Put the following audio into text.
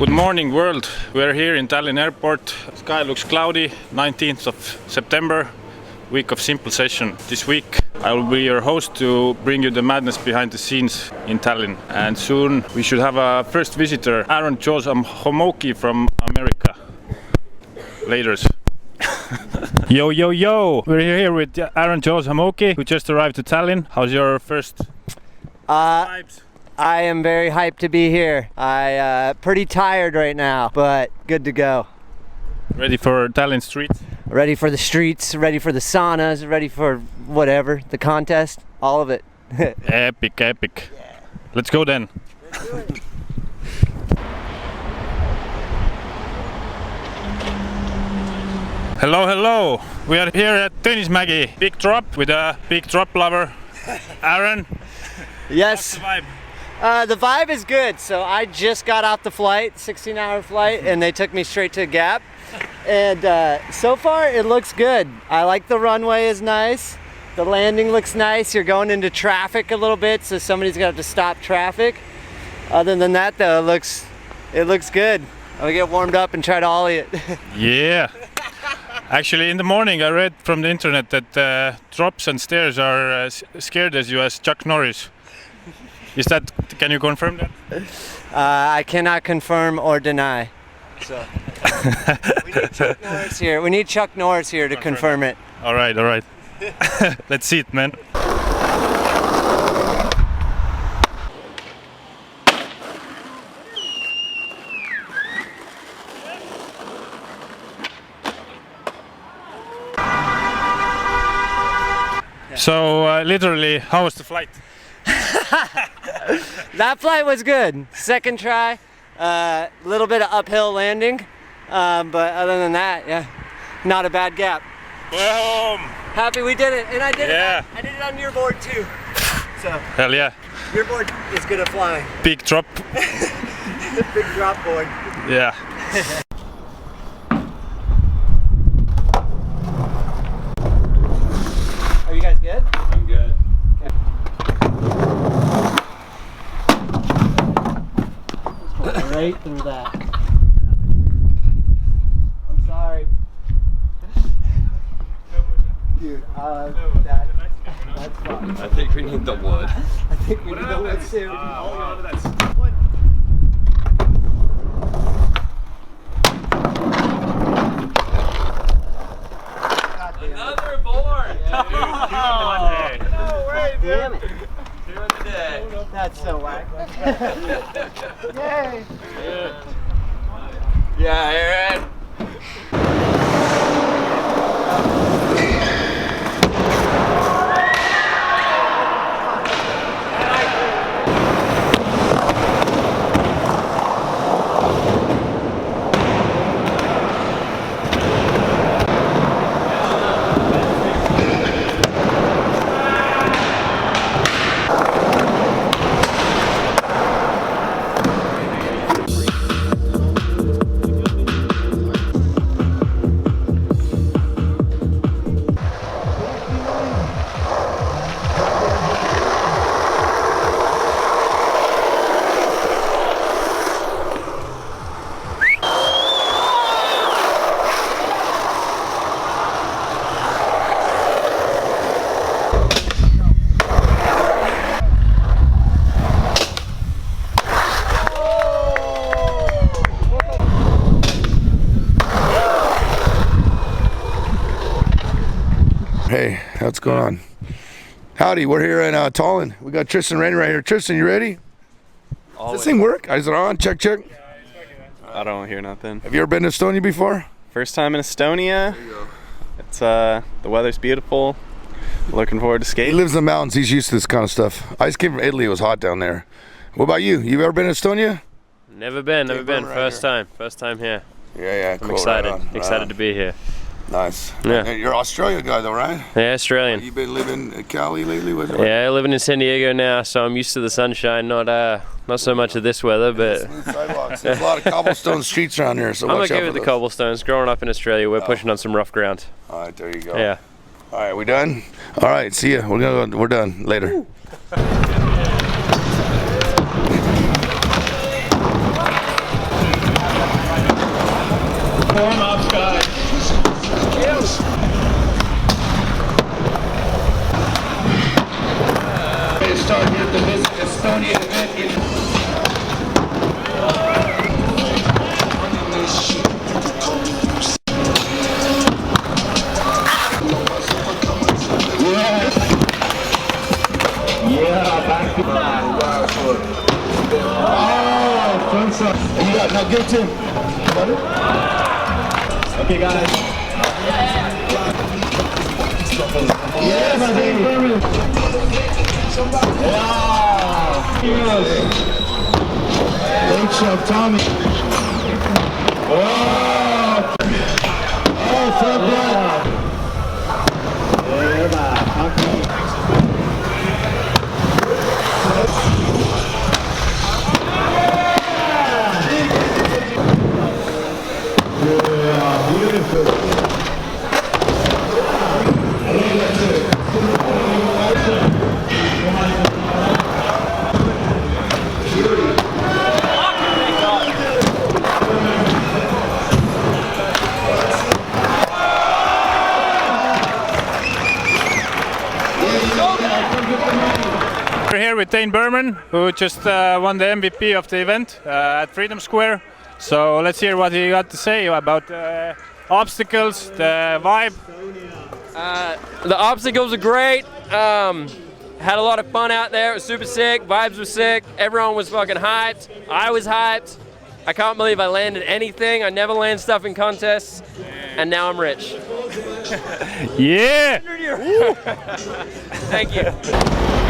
Good morning world, we're here in Tallinn airport. Sky looks cloudy, 19th of September, week of simple session. This week I will be your host to bring you the madness behind the scenes in Tallinn. And soon we should have a first visitor, Aaron Homoki from America. Laters. Yo, yo, yo! We're here with Aaron Homoki, who just arrived to Tallinn. How's your first vibes? I am very hyped to be here. Pretty tired right now, but good to go. Ready for Tallinn streets? Ready for the streets, ready for the saunas, ready for whatever, the contest, all of it. Epic, epic. Yeah. Let's go then. Let's do it. Hello, hello. We are here at Tõnismägi. Big drop with a big drop lover, Aaron. Yes. What's the vibe? The vibe is good. So I just got off the flight, 16-hour flight, and they took me straight to Gap. And so far it looks good. I like the runway is nice. The landing looks nice. You're going into traffic a little bit, so somebody's gonna have to stop traffic. Other than that though, it looks good. I'll get warmed up and try to ollie it. Yeah. Actually, in the morning I read from the internet that drops and stairs are as scared as you as Chuck Norris. Is that, can you confirm that? I cannot confirm or deny. So we need Chuck Norris here. We need Chuck Norris here to confirm it. All right, all right. Let's see it, man. So literally, how was the flight? That flight was good. Second try, little bit of uphill landing, but other than that, yeah, not a bad gap. Boom! Happy we did it, and I did it. I did it on your board too. So hell yeah! Your board is good at flying. Big drop. Big drop board. Yeah. Are you guys good? I'm good. Right through that. I'm sorry. Dude, that's fine. I think we need the wood. I think we need the wood too. Another board! Yeah, no way, dude! damn it. Two in the day. That's so whack. Yay! Yeah, Aaron! Hey, what's going on? Howdy, we're here in Tallinn. We got Tristan Rainey right here. Tristan, you ready? Does this thing work? Is it on? Check, check. I don't hear nothing. Have you ever been to Estonia before? First time in Estonia. There you go. It's the weather's beautiful. Looking forward to He skating. lives in the mountains. He's used to this kind of stuff. I just came from Italy. It was hot down there. What about you? You've ever been to Estonia? Never been. Right First here. time here. Yeah, I'm cool. excited. Right on, Excited to be here. Nice. Yeah. You're an Australia guy though, right? Yeah, Australian. You've been living in Cali lately? Yeah, living in San Diego now, so I'm used to the sunshine. Not so much of this weather, but Smooth sidewalks. There's a lot of cobblestone streets around here, so I'm watch okay out with for the those. cobblestones. Growing up in Australia, we're pushing on some rough ground. All right, there you go. Yeah. All right, we done? All right, see ya. We're done. Later. Warm-up, guys. Starting at the Visit Estonia event in back to front side. Now get Tim. Okay, guys. Yeah, my baby. Wow! Great shot, Tommy. Oh! Oh, front block. Yeah, beautiful. We're here with Dane Berman, who just won the MVP of the event at Freedom Square. So let's hear what he got to say about obstacles, the vibe. The obstacles are great. Had a lot of fun out there. It was super sick. Vibes were sick. Everyone was fucking hyped. I was hyped. I can't believe I landed anything. I never land stuff in contests, and now I'm rich. Yeah! Thank you.